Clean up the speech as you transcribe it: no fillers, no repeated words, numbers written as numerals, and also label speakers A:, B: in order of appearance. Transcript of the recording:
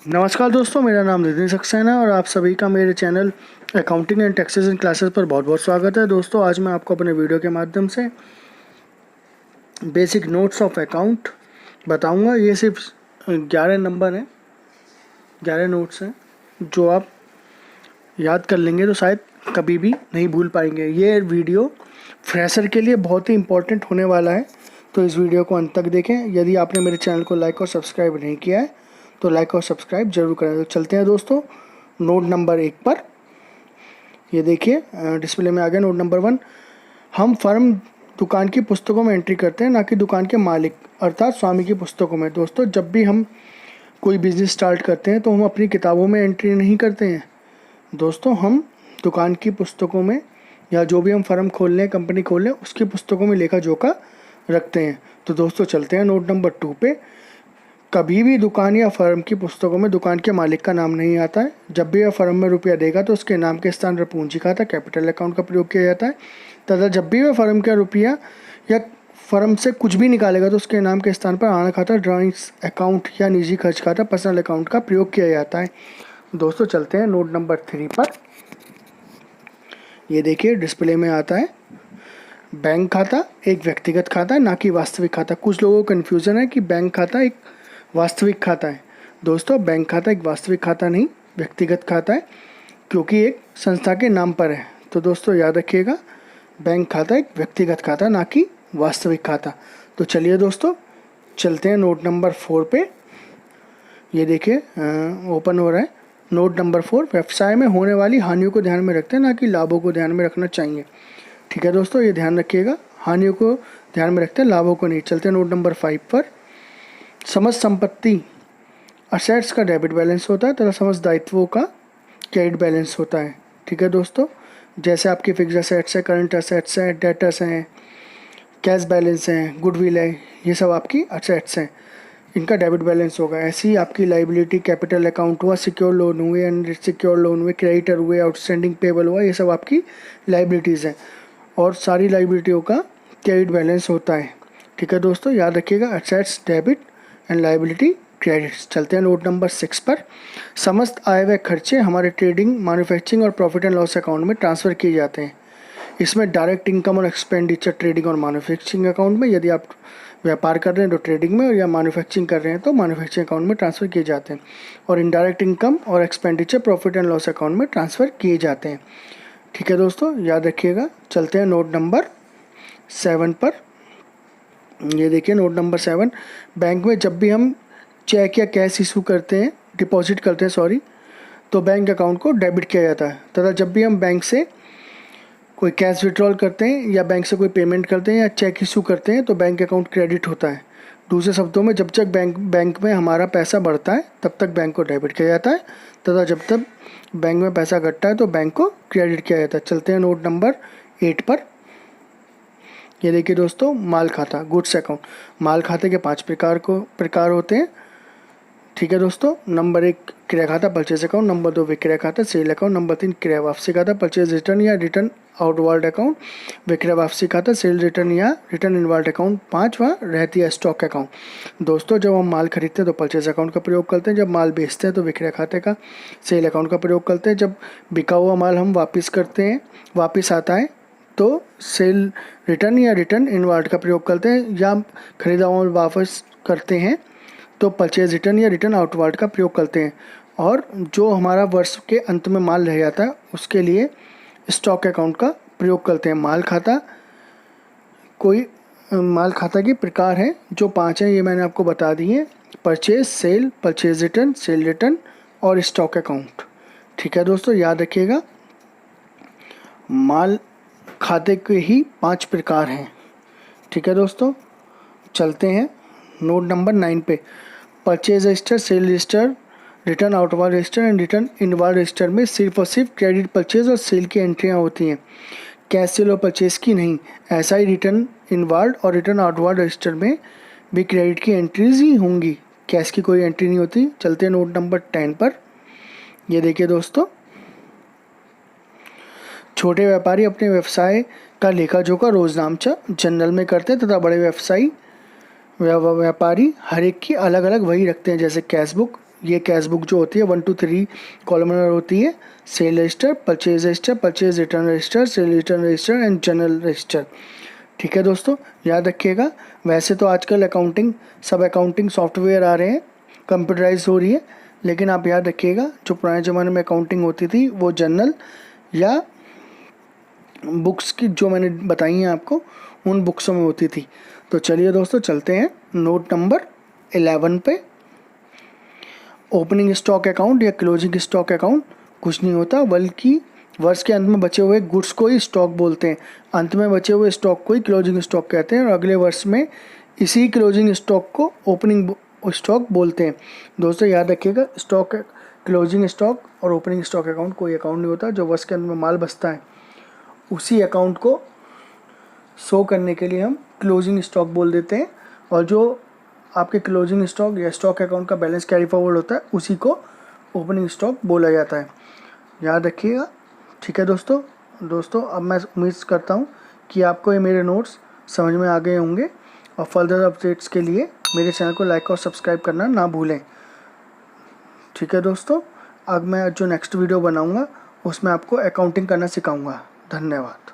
A: नमस्कार दोस्तों, मेरा नाम नितिन सक्सेना है और आप सभी का मेरे channel accounting and taxation classes पर बहुत बहुत स्वागत है। दोस्तों, आज मैं आपको अपने वीडियो के माध्यम से बेसिक नोट्स ऑफ अकाउंट बताऊंगा। ये सिर्फ 11 नंबर हैं, 11 नोट्स हैं जो आप याद कर लेंगे तो शायद कभी भी नहीं भूल पाएंगे। ये वीडियो फ्रेशर के लिए बहुत ही इम्पोर्टेंट होने वाला है, तो इस वीडियो को अंत तक देखें। यदि आपने मेरे चैनल को लाइक और सब्सक्राइब नहीं किया है तो लाइक और सब्सक्राइब जरूर करें। तो चलते हैं दोस्तों नोट नंबर 1 पर। ये देखिए डिस्प्ले में आ गया नोट नंबर 1। हम फर्म दुकान की पुस्तकों में एंट्री करते हैं, ना कि दुकान के मालिक अर्थात स्वामी की पुस्तकों में। दोस्तों, जब भी हम कोई बिजनेस स्टार्ट करते हैं तो हम अपनी किताबों में एंट्री नहीं करते हैं। दोस्तों, हम दुकान की पुस्तकों में या जो भी हम फर्म खोल लें, कंपनी खोल लें, उसकी पुस्तकों में लेखा जोखा रखते हैं। तो दोस्तों चलते हैं नोट नंबर 2 पे। कभी भी दुकान या फर्म की पुस्तकों में दुकान के मालिक का नाम नहीं आता है। जब भी वह फर्म में रुपया देगा तो उसके नाम के स्थान पर पूंजी खाता कैपिटल अकाउंट का प्रयोग किया जाता है, तथा जब भी वह फर्म का रुपया या फर्म से कुछ भी निकालेगा तो उसके नाम के स्थान पर आना खाता, ड्राइंग्स अकाउंट या निजी खर्च खाता, पर्सनल अकाउंट का प्रयोग किया जाता है। दोस्तों चलते हैं नोट नंबर 3 पर। ये देखिए डिस्प्ले में आता है बैंक खाता एक व्यक्तिगत खाता है, ना कि वास्तविक खाता। कुछ लोगों को कन्फ्यूज़न है कि बैंक खाता एक वास्तविक खाता है। दोस्तों, बैंक खाता एक वास्तविक खाता नहीं, व्यक्तिगत खाता है, क्योंकि एक संस्था के नाम पर है। तो दोस्तों याद रखिएगा, बैंक खाता एक व्यक्तिगत खाता, ना कि वास्तविक खाता। तो चलिए दोस्तों चलते हैं नोट नंबर 4 पे। ये देखिए ओपन हो रहा है। नोट नंबर 4, व्यवसाय में होने वाली हानियों को ध्यान में रखते हैं, ना कि लाभों को ध्यान में रखना चाहिए। ठीक है दोस्तों, ये ध्यान रखिएगा, हानियों को ध्यान में रखते हैं, लाभों को नहीं। चलते हैं नोट नंबर 5 पर। समस्त संपत्ति असेट्स का डेबिट बैलेंस होता है तथा समस्त दायित्वों का क्रेडिट बैलेंस होता है। ठीक है दोस्तों, जैसे आपकी फिक्स्ड असेट्स है, करंट असेट्स हैं, डेटर्स हैं, कैश बैलेंस हैं, गुडविल है, ये सब आपकी असेट्स हैं, इनका डेबिट बैलेंस होगा। ऐसी ही आपकी लाइबिलिटी कैपिटल अकाउंट हुआ, सिक्योर लोन हुए, अनसिक्योर लोन हुए, क्रेडिटर हुए, आउटस्टैंडिंग पेबल हुआ, ये सब आपकी लाइबिलिटीज़ हैं और सारी लाइबिलिटियों का क्रेडिट बैलेंस होता है। ठीक है दोस्तों, याद रखिएगा, assets debit and liability credits. चलते हैं नोट नंबर 6 पर। समस्त आय व खर्चे हमारे ट्रेडिंग, मैन्युफैक्चरिंग और प्रॉफिट एंड लॉस अकाउंट में ट्रांसफ़र किए जाते हैं। इसमें डायरेक्ट इनकम और एक्सपेंडिचर ट्रेडिंग और मैन्युफैक्चरिंग अकाउंट में, यदि आप व्यापार कर रहे हैं तो ट्रेडिंग में, या मैन्युफैक्चरिंग कर रहे हैं तो मैन्युफैक्चरिंग अकाउंट में ट्रांसफ़र किए जाते हैं। और इनडायरेक्ट इनकम और expenditure profit and loss account में ट्रांसफ़र किए जाते हैं। ठीक है दोस्तों, याद रखिएगा। चलते हैं नोट नंबर 7 पर। ये देखिए नोट नंबर 7। बैंक में जब भी हम चेक या कैश इशू करते हैं, डिपॉजिट करते हैं सॉरी, तो बैंक अकाउंट को डेबिट किया जाता है, तथा जब भी हम बैंक से कोई कैश विड्रॉल करते हैं या बैंक से कोई पेमेंट करते हैं या चेक इशू करते हैं तो बैंक अकाउंट क्रेडिट होता है। दूसरे शब्दों में, जब तक बैंक में हमारा पैसा बढ़ता है तब तक बैंक को डेबिट किया जाता है, तथा जब तक बैंक में पैसा घटता है तो बैंक को क्रेडिट किया जाता है। चलते हैं नोट नंबर 8 पर। ये देखिए दोस्तों, माल खाता गुड्स अकाउंट। माल खाते के 5 प्रकार होते हैं। ठीक है दोस्तों, नंबर 1 क्रय खाता परचेज अकाउंट, नंबर 2 विक्रय खाता सेल अकाउंट, नंबर 3 क्रय वापसी खाता परचेज रिटर्न या रिटर्न आउटवार्ड अकाउंट, विक्रय वापसी खाता सेल रिटर्न या रिटर्न इनवार्ड अकाउंट, 5वां रहती है स्टॉक अकाउंट। दोस्तों, जब हम माल खरीदते हैं तो परचेज अकाउंट का प्रयोग करते हैं, जब माल बेचते हैं तो विक्रय खाते का सेल अकाउंट का प्रयोग करते हैं, जब बिका हुआ माल हम वापस करते हैं, वापस आता है तो सेल रिटर्न या रिटर्न इनवार्ड का प्रयोग करते हैं, या खरीदा हुआ वापस करते हैं तो परचेज रिटर्न या रिटर्न आउटवार्ड का प्रयोग करते हैं। और जो हमारा वर्ष के अंत में माल रह जाता है उसके लिए स्टॉक अकाउंट का प्रयोग करते हैं। माल खाता की प्रकार है जो 5 हैं, ये मैंने आपको बता दी हैं: purchase, sale, purchase return, sale return और स्टॉक अकाउंट। ठीक है दोस्तों, याद रखिएगा, माल खाते के ही 5 प्रकार हैं। ठीक है दोस्तों, चलते हैं नोट नंबर 9 पे। Purchase register, cell register, return outward register and return inward register में सिर्फ और सिर्फ क्रेडिट परचेज और सेल की एंट्रियाँ होती हैं, कैश सेल और परचेज की नहीं। ऐसा ही रिटर्न इनवार्ड और रिटर्न आउटवार्ड रजिस्टर में भी क्रेडिट की एंट्रीज ही होंगी, कैश की कोई एंट्री नहीं होती। चलते हैं नोट नंबर 10 पर। ये देखिए दोस्तों, छोटे व्यापारी अपने व्यवसाय का लेखा जोखा रोजनामचा जनरल में करते हैं, तथा बड़े व्यापारी हर एक की अलग अलग वही रखते हैं, जैसे कैश बुक, ये कैश बुक जो होती है 1 to 3 कॉलमनर होती है। Cell register, purchase register, purchase return register, cell return register and general register. ठीक है दोस्तों, याद रखिएगा। वैसे तो आजकल सब अकाउंटिंग सॉफ्टवेयर आ रहे हैं, कंप्यूटराइज हो रही है, लेकिन आप याद रखिएगा जो पुराने ज़माने में अकाउंटिंग होती थी वो जर्नल या बुक्स की जो मैंने बताई हैं आपको, उन बुक्सों में होती थी। तो चलिए दोस्तों चलते हैं नोट नंबर 11 पे। ओपनिंग स्टॉक अकाउंट या क्लोजिंग स्टॉक अकाउंट कुछ नहीं होता, बल्कि वर्ष के अंत में बचे हुए गुड्स को ही स्टॉक बोलते हैं। अंत में बचे हुए स्टॉक को ही क्लोजिंग स्टॉक कहते हैं और अगले वर्ष में इसी क्लोजिंग स्टॉक को ओपनिंग स्टॉक बोलते हैं। दोस्तों याद रखिएगा, स्टॉक क्लोजिंग स्टॉक और ओपनिंग स्टॉक अकाउंट कोई अकाउंट नहीं होता। जो वर्ष के अंत में माल बचता है उसी अकाउंट को शो करने के लिए हम क्लोजिंग स्टॉक बोल देते हैं, और जो आपके क्लोजिंग स्टॉक या स्टॉक अकाउंट का बैलेंस कैरी फॉरवर्ड होता है उसी को ओपनिंग स्टॉक बोला जाता है। याद रखिएगा। ठीक है दोस्तों अब मैं उम्मीद करता हूँ कि आपको ये मेरे नोट्स समझ में आ गए होंगे, और फर्दर अपडेट्स के लिए मेरे चैनल को लाइक और सब्सक्राइब करना ना भूलें। ठीक है दोस्तों, अब मैं जो नेक्स्ट वीडियो बनाऊँगा उसमें आपको अकाउंटिंग करना सिखाऊँगा। धन्यवाद।